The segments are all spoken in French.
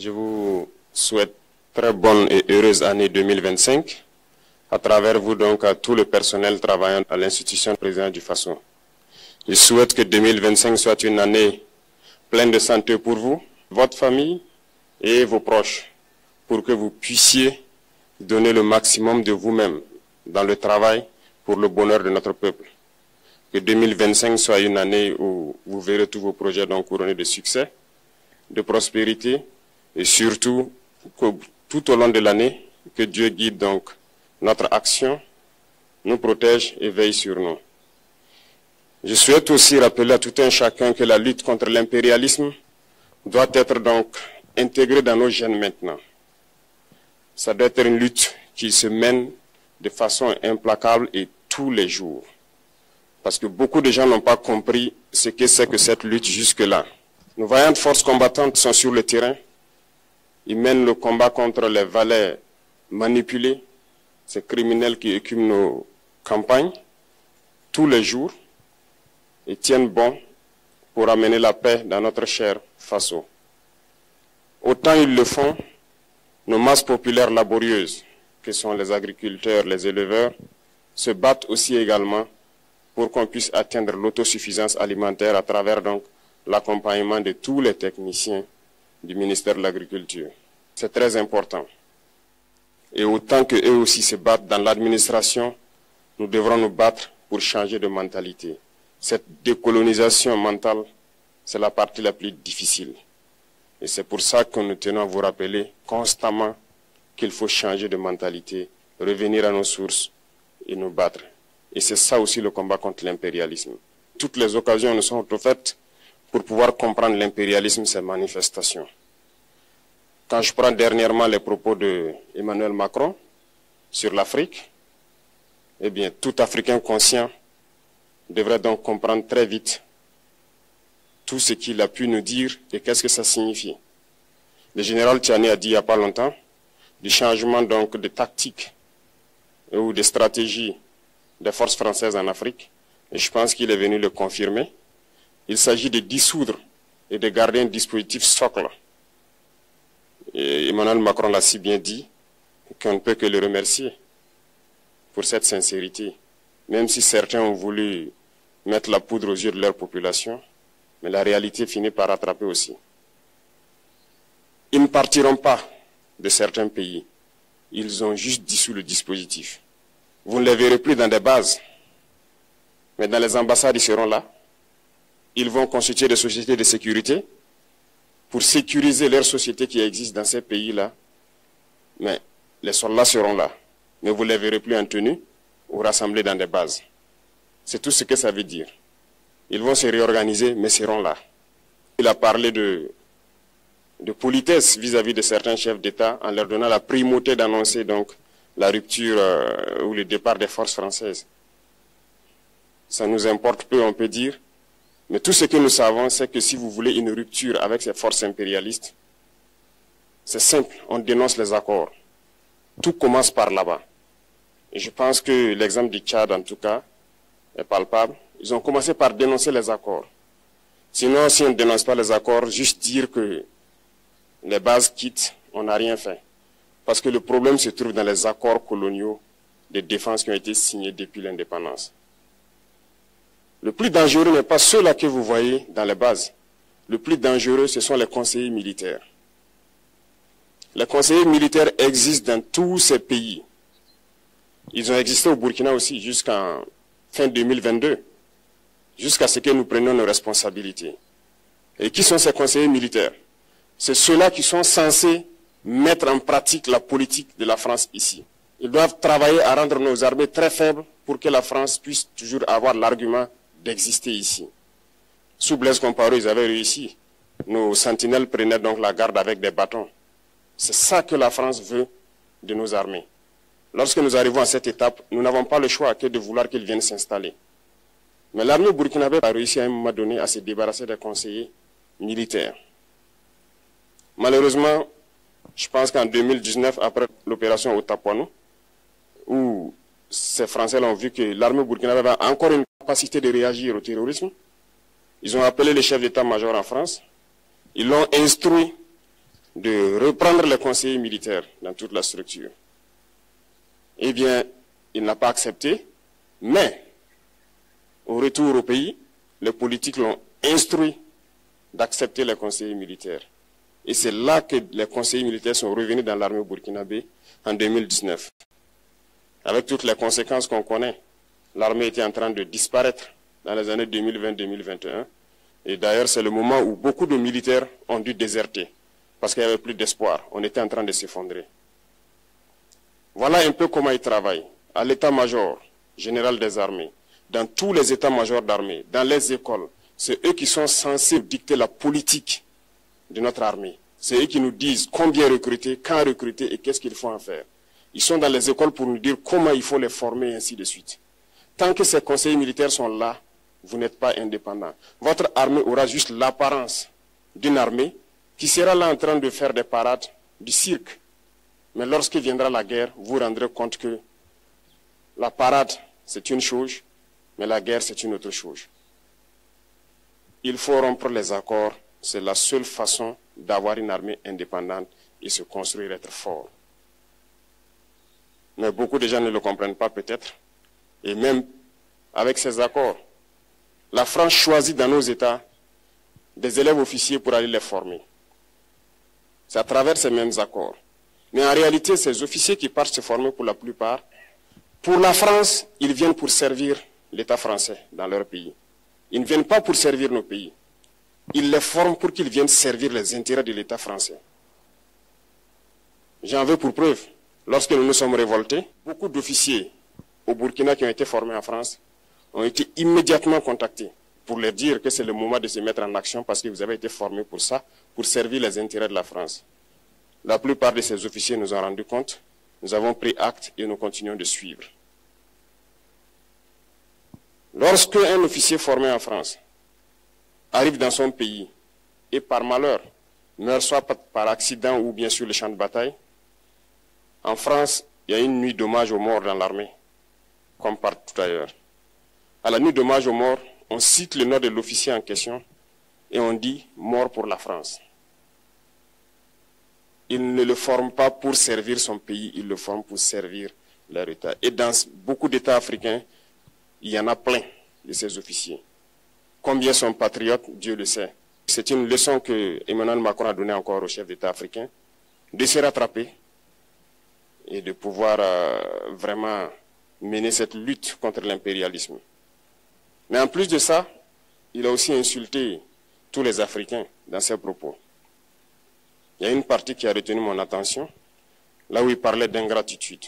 Je vous souhaite très bonne et heureuse année 2025, à travers vous donc à tout le personnel travaillant à l'institution présidente du Faso. Je souhaite que 2025 soit une année pleine de santé pour vous, votre famille et vos proches, pour que vous puissiez donner le maximum de vous-même dans le travail pour le bonheur de notre peuple. Que 2025 soit une année où vous verrez tous vos projets donc couronnés de succès, de prospérité et surtout que tout au long de l'année, que Dieu guide donc notre action, nous protège et veille sur nous. Je souhaite aussi rappeler à tout un chacun que la lutte contre l'impérialisme doit être donc intégrée dans nos gènes maintenant. Ça doit être une lutte qui se mène de façon implacable et tous les jours. Parce que beaucoup de gens n'ont pas compris ce que c'est que cette lutte jusque-là. Nos vaillantes forces combattantes sont sur le terrain. Ils mènent le combat contre les valets manipulés, ces criminels qui écument nos campagnes tous les jours et tiennent bon pour amener la paix dans notre cher Faso. Autant ils le font, nos masses populaires laborieuses, que sont les agriculteurs, les éleveurs, se battent aussi également pour qu'on puisse atteindre l'autosuffisance alimentaire à travers donc l'accompagnement de tous les techniciens du ministère de l'Agriculture. C'est très important. Et autant qu'eux aussi se battent dans l'administration, nous devrons nous battre pour changer de mentalité. Cette décolonisation mentale, c'est la partie la plus difficile. Et c'est pour ça que nous tenons à vous rappeler constamment qu'il faut changer de mentalité, revenir à nos sources et nous battre. Et c'est ça aussi le combat contre l'impérialisme. Toutes les occasions nous sont offertes pour pouvoir comprendre l'impérialisme, ses manifestations. Quand je prends dernièrement les propos d'Emmanuel Macron sur l'Afrique, eh bien, tout Africain conscient devrait donc comprendre très vite tout ce qu'il a pu nous dire et qu'est-ce que ça signifie. Le général Tiani a dit il n'y a pas longtemps du changement donc de tactique ou de stratégie des forces françaises en Afrique, et je pense qu'il est venu le confirmer. Il s'agit de dissoudre et de garder un dispositif socle. Et Emmanuel Macron l'a si bien dit qu'on ne peut que le remercier pour cette sincérité, même si certains ont voulu mettre la poudre aux yeux de leur population, mais la réalité finit par rattraper aussi. Ils ne partiront pas de certains pays, ils ont juste dissous le dispositif. Vous ne les verrez plus dans des bases, mais dans les ambassades, ils seront là. Ils vont constituer des sociétés de sécurité pour sécuriser leurs sociétés qui existent dans ces pays-là. Mais les soldats seront là, mais vous ne les verrez plus en tenue ou rassemblés dans des bases. C'est tout ce que ça veut dire. Ils vont se réorganiser, mais seront là. Il a parlé de politesse vis-à-vis de certains chefs d'État en leur donnant la primauté d'annoncer donc la rupture ou le départ des forces françaises. Ça nous importe peu, on peut dire. Mais tout ce que nous savons, c'est que si vous voulez une rupture avec ces forces impérialistes, c'est simple, on dénonce les accords. Tout commence par là-bas. Et je pense que l'exemple du Tchad, en tout cas, est palpable. Ils ont commencé par dénoncer les accords. Sinon, si on ne dénonce pas les accords, juste dire que les bases quittent, on n'a rien fait. Parce que le problème se trouve dans les accords coloniaux de défense qui ont été signés depuis l'indépendance. Le plus dangereux n'est pas ceux-là que vous voyez dans les bases. Le plus dangereux, ce sont les conseillers militaires. Les conseillers militaires existent dans tous ces pays. Ils ont existé au Burkina aussi jusqu'en fin 2022, jusqu'à ce que nous prenions nos responsabilités. Et qui sont ces conseillers militaires? C'est ceux-là qui sont censés mettre en pratique la politique de la France ici. Ils doivent travailler à rendre nos armées très faibles pour que la France puisse toujours avoir l'argument d'exister ici. Sous Blaise Compaoré, ils avaient réussi. Nos sentinelles prenaient donc la garde avec des bâtons. C'est ça que la France veut de nos armées. Lorsque nous arrivons à cette étape, nous n'avons pas le choix que de vouloir qu'ils viennent s'installer. Mais l'armée burkinabé a réussi à un moment donné à se débarrasser des conseillers militaires. Malheureusement, je pense qu'en 2019, après l'opération Otapuano, où ces Français ont vu que l'armée burkinabé avait encore une capacité de réagir au terrorisme, ils ont appelé les chefs d'état-major en France, ils l'ont instruit de reprendre les conseillers militaires dans toute la structure. Eh bien, il n'a pas accepté, mais au retour au pays, les politiques l'ont instruit d'accepter les conseillers militaires. Et c'est là que les conseillers militaires sont revenus dans l'armée burkinabé en 2019. Avec toutes les conséquences qu'on connaît, l'armée était en train de disparaître dans les années 2020-2021. Et d'ailleurs, c'est le moment où beaucoup de militaires ont dû déserter parce qu'il n'y avait plus d'espoir. On était en train de s'effondrer. Voilà un peu comment ils travaillent. À l'état-major général des armées, dans tous les états-majors d'armée, dans les écoles, c'est eux qui sont censés dicter la politique de notre armée. C'est eux qui nous disent combien recruter, quand recruter et qu'est-ce qu'il faut en faire. Ils sont dans les écoles pour nous dire comment il faut les former et ainsi de suite. Tant que ces conseillers militaires sont là, vous n'êtes pas indépendant. Votre armée aura juste l'apparence d'une armée qui sera là en train de faire des parades, du cirque. Mais lorsque viendra la guerre, vous vous rendrez compte que la parade, c'est une chose, mais la guerre, c'est une autre chose. Il faut rompre les accords. C'est la seule façon d'avoir une armée indépendante et se construire, être fort. Mais beaucoup de gens ne le comprennent pas peut-être. Et même avec ces accords, la France choisit dans nos États des élèves officiers pour aller les former. C'est à travers ces mêmes accords. Mais en réalité, ces officiers qui partent se former pour la plupart, pour la France, ils viennent pour servir l'État français dans leur pays. Ils ne viennent pas pour servir nos pays. Ils les forment pour qu'ils viennent servir les intérêts de l'État français. J'en veux pour preuve. Lorsque nous nous sommes révoltés, beaucoup d'officiers au Burkina qui ont été formés en France ont été immédiatement contactés pour leur dire que c'est le moment de se mettre en action parce que vous avez été formés pour ça, pour servir les intérêts de la France. La plupart de ces officiers nous ont rendu compte, nous avons pris acte et nous continuons de suivre. Lorsque un officier formé en France arrive dans son pays et par malheur meurt soit par accident ou bien sur le champ de bataille, en France, il y a une nuit d'hommage aux morts dans l'armée, comme partout ailleurs. À la nuit d'hommage aux morts, on cite le nom de l'officier en question et on dit « mort pour la France ». Il ne le forme pas pour servir son pays, il le forme pour servir leur État. Et dans beaucoup d'États africains, il y en a plein de ces officiers. Combien sont patriotes, Dieu le sait. C'est une leçon que Emmanuel Macron a donnée encore aux chefs d'État africains, de se rattraper et de pouvoir vraiment mener cette lutte contre l'impérialisme. Mais en plus de ça, il a aussi insulté tous les Africains dans ses propos. Il y a une partie qui a retenu mon attention, là où il parlait d'ingratitude.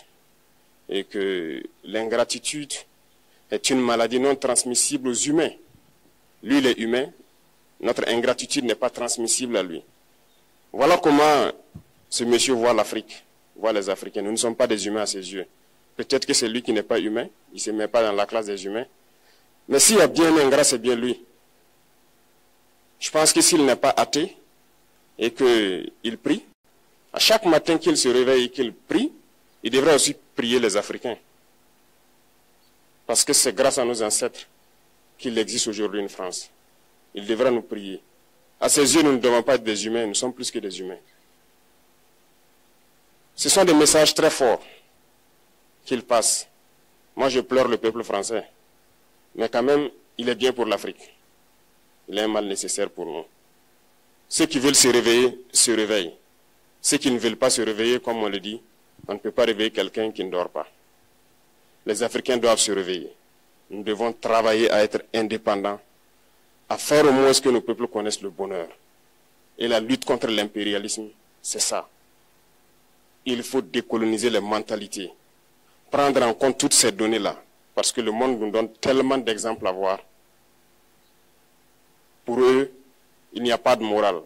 Et que l'ingratitude est une maladie non transmissible aux humains. Lui, il est humain, notre ingratitude n'est pas transmissible à lui. Voilà comment ce monsieur voit l'Afrique, voit les Africains. Nous ne sommes pas des humains à ses yeux. Peut-être que c'est lui qui n'est pas humain, il ne se met pas dans la classe des humains. Mais s'il y a bien un ingrat, c'est bien lui. Je pense que s'il n'est pas athée et qu'il prie, à chaque matin qu'il se réveille et qu'il prie, il devrait aussi prier les Africains. Parce que c'est grâce à nos ancêtres qu'il existe aujourd'hui une France. Il devra nous prier. À ses yeux, nous ne devons pas être des humains, nous sommes plus que des humains. Ce sont des messages très forts qu'il passe. Moi, je pleure le peuple français. Mais quand même, il est bien pour l'Afrique. Il est un mal nécessaire pour nous. Ceux qui veulent se réveiller, se réveillent. Ceux qui ne veulent pas se réveiller, comme on le dit, on ne peut pas réveiller quelqu'un qui ne dort pas. Les Africains doivent se réveiller. Nous devons travailler à être indépendants, à faire au moins ce que nos peuples connaissent le bonheur. Et la lutte contre l'impérialisme, c'est ça. Il faut décoloniser les mentalités, prendre en compte toutes ces données-là, parce que le monde nous donne tellement d'exemples à voir. Pour eux, il n'y a pas de morale.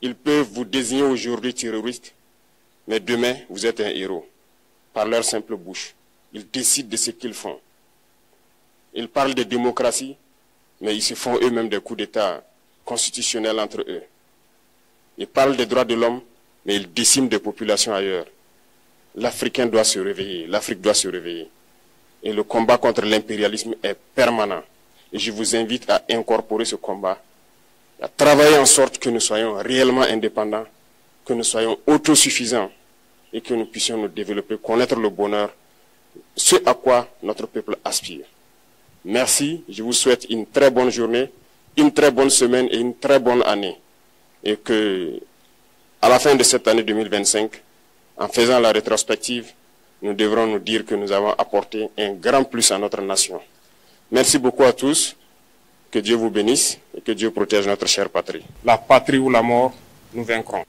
Ils peuvent vous désigner aujourd'hui terroriste, mais demain, vous êtes un héros, par leur simple bouche. Ils décident de ce qu'ils font. Ils parlent de démocratie, mais ils se font eux-mêmes des coups d'État constitutionnels entre eux. Ils parlent des droits de l'homme, mais ils déciment des populations ailleurs. L'Africain doit se réveiller, l'Afrique doit se réveiller. Et le combat contre l'impérialisme est permanent. Et je vous invite à incorporer ce combat à travailler en sorte que nous soyons réellement indépendants, que nous soyons autosuffisants et que nous puissions nous développer, connaître le bonheur, ce à quoi notre peuple aspire. Merci, je vous souhaite une très bonne journée, une très bonne semaine et une très bonne année. Et que, à la fin de cette année 2025, en faisant la rétrospective, nous devrons nous dire que nous avons apporté un grand plus à notre nation. Merci beaucoup à tous, que Dieu vous bénisse et que Dieu protège notre chère patrie. La patrie ou la mort, nous vaincrons.